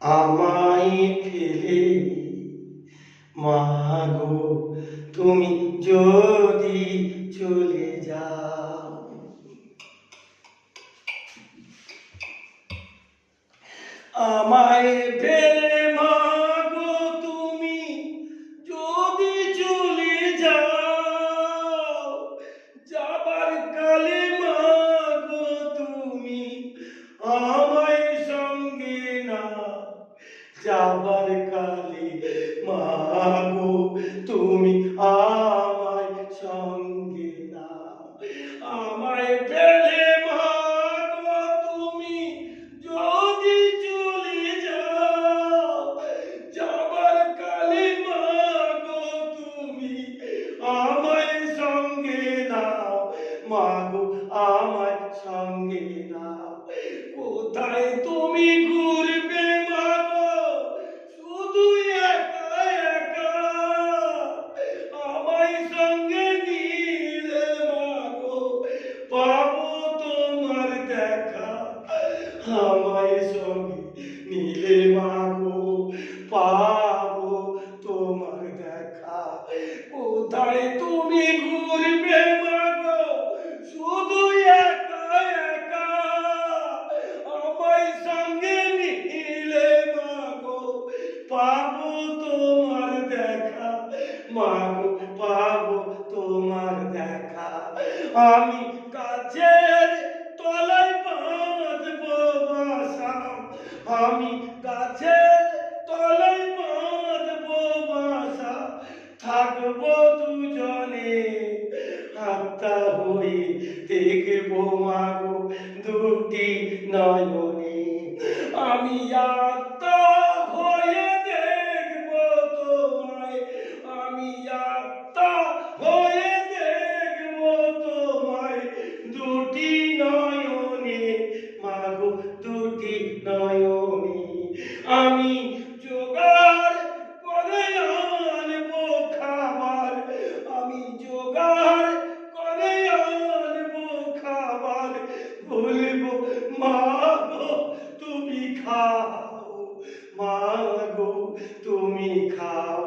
আমায় ফেলে মাগো তুমি যদি চলে যাও, আমায় ফেলে মাগো তুমি যদি চলে যাও, যাবার কালে মাগো তুমি আমায় সঙ্গে নাও, যাবার কালে মাগো তুমি আমায় সঙ্গে নাও, আমায় ফেলে মাগো তুমি যদি চলে যাও, যাবার কালে মাগো তুমি আমায় সঙ্গে নাও, মাগো আমায় সঙ্গে নাও। কোথায় তুমি ঘুরবে মাগো শুধু একা একা, আমায় সঙ্গে নিলে মাগো পাবো তোমার দেখা, আমায় সঙ্গে নিলে মাগো পাবো তোমার দেখা। কোথায় তুমি ঘুরবে মাগো শুধু একা একা, আমায় সঙ্গে নিলে মাগো পাবো তোমার দেখা, মাগো পাবো তোমার দেখা। আমি গাছের তলায় বাঁধবো বাসা, আমি গাছের তলায় বাঁধবো বাসা, থাকবো দুজনে আত্মা হয়ে, দেখবো মাগো দুটি নয়নে। আমি আত্মা হয়ে দেখবো তোমায়, আমি আত্মা হয়ে দেখবো তোমায় দুটি নয়নে, মাগো দুটি নয়নে। আমি জোগাড় করে আনবো খাবার, আমি জোগাড় করে আনবো খাবার, বলবো মাগো তুমি খাও, মাগো তুমি খাও।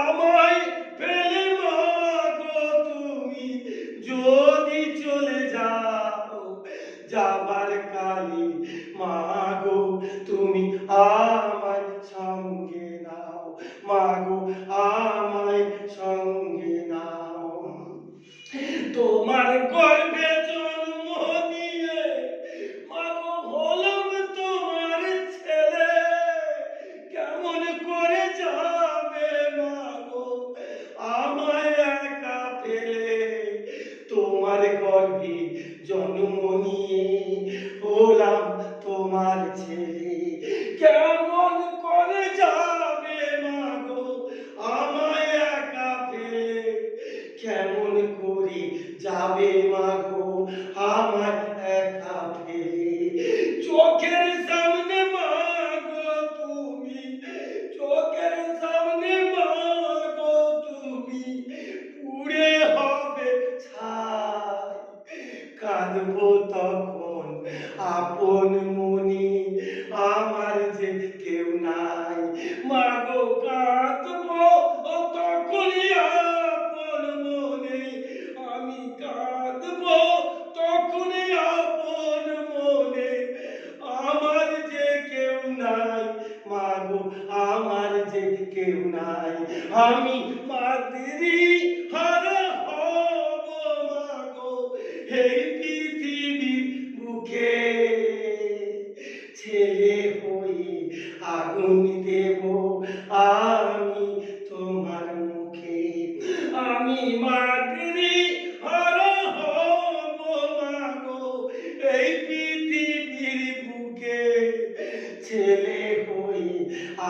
আমায় ফেলে মাগো তুমি যদি চলে যাও, যাবার কালে মাগো তুমি আমায় সঙ্গে নাও, মাগো আমায় সঙ্গে নাও। তোমার গর্ভে জন্ম নিয়ে মাগো হলাম তোমার ছেলে, কেমন করে যাবে মাগো আমায় একা ফেলে। তোমার গর্ভে জন্ম নিয়ে হলাম তোমার ছেলে, কেমন করে যাবে মাগো আমায় একা ফেলে, কেমন করে যাবে মাগো আমায় একা ফেলে। চোখের সামনে মাগো তুমি, চোখের সামনে মাগো তুমি পুড়ে হবে ছাই, কাঁদবো তখন আপন মনে আমার যে কেউ নাই, মাগো কাঁদবো তখনই আপন মনে, আমি কাঁদবো তখনই আপন মনে, আমার যে কেউ নাই, মাগো আমার যে কেউ নাই। আমি মাতৃ হারা হব মাগো এই পৃথিবীর বুকে, ছেলে হয়ে আগুন দেব আমি তোমার মুখে, আমি মাতৃ হারা হব মাগো এই পৃথিবীর বুকে, ছেলে হয়ে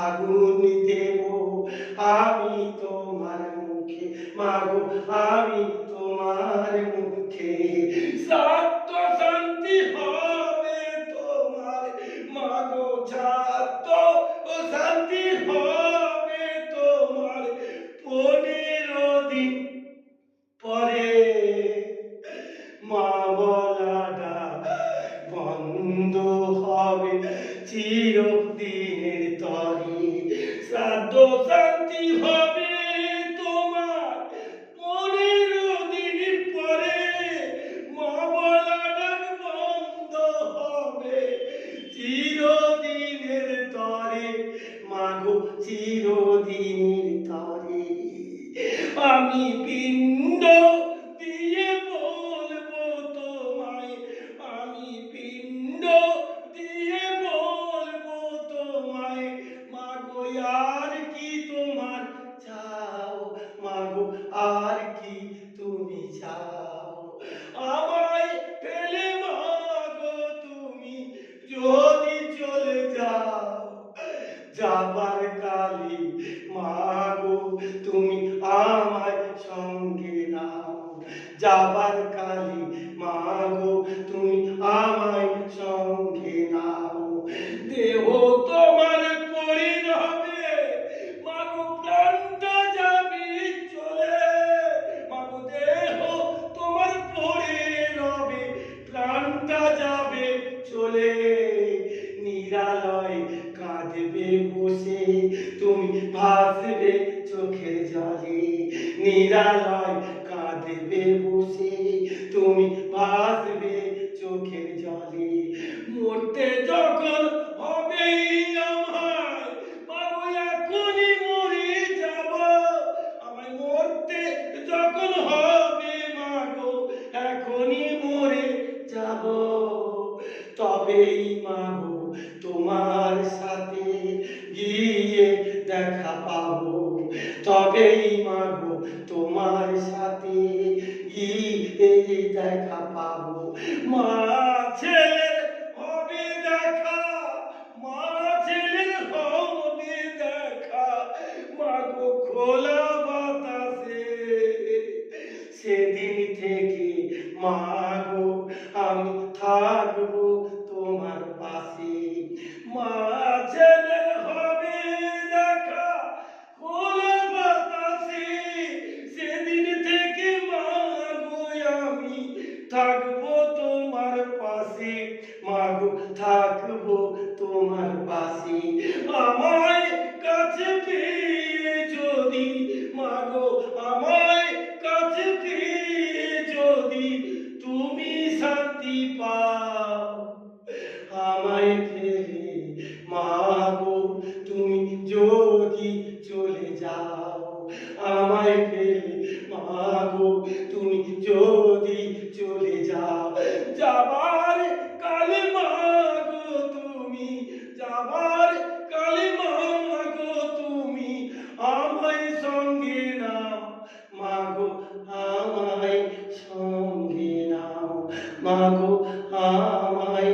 আগুন দেব আমি তোমার মুখে, মাগো আমি তোমার মুখে। সত্য শান্তি হবে তোমার মাগো, সত্য শান্তি হবে তোমার 15 দিন পরে, মা বলাটা বন্ধ হবে চিরদিনের আদো শান্তি হবে তোমার 15 দিন পরে, মা বলা ডাক বন্ধ হবে চিরদিনের তরে, মাগো চিরদিনের তরে। আমি পিণ্ড দিয়ে বলবো তোমায়, আমি পিণ্ড দিয়ে বলবো তোমায়, মাগো আর কি তোমার চাও, মাগো আর কি তুমি চাও। আমায় ফেলে মাগো তুমি যদি চলে যাও, যাবার কালে মাগো তুমি আমায় সঙ্গে নাও, যাবার কালে মাগো তুমি আমায় সঙ্গে নাও। দেহ তোমার পড়ে রবে মাগো, প্রাণটা যাবে চলে, মাগো দেহ তোমার পড়ে রবে, প্রাণটা যাবে চলে। নিরালয় কাঁদবে বসে তুমি, ভাসবে চোখের জলে, নিরালয় কাঁদবে বসে তুমি, ভাসবে চোখের জলে। মরতে যখন হবে আমায়, মাগো এখনই মরে যাব, আমায় মরতে যখন হবে মাগো এখনই মরে যাব। তবেই মাগো তোমার সাথে গিয়ে দেখা পাবো, তবেই মাগো তোমার সাথে গিয়ে দেখা পাবো। মা ছেলের হবে দেখা, মা ছেলের হবে দেখা, মাগো খোলা বাতাসে। সেদিন থেকে মাগো আমি থাকবো তোমার পাশে, মা ছেলের হবে দেখা খোলা বাতাসে। সেদিন থেকে মাগো আমি থাকবো তোমার পাশে, মাগো থাকবো তোমার পাশে। আমায় কাছে পেয়ে যদি মাগো, আমায় কাছে পেয়ে যদি তুমি শান্তি পাও, আমায় ফেলে মাগো তুমি যদি চলে যাও, আমায় ফেলে মাগো তুমি যদি চলে যাও। যাবার কালে মাগো তুমি, যাবার কালে মাগো তুমি আমায় সঙ্গে নাও, মাগো আমায় সঙ্গে নাও, মাগো আমায়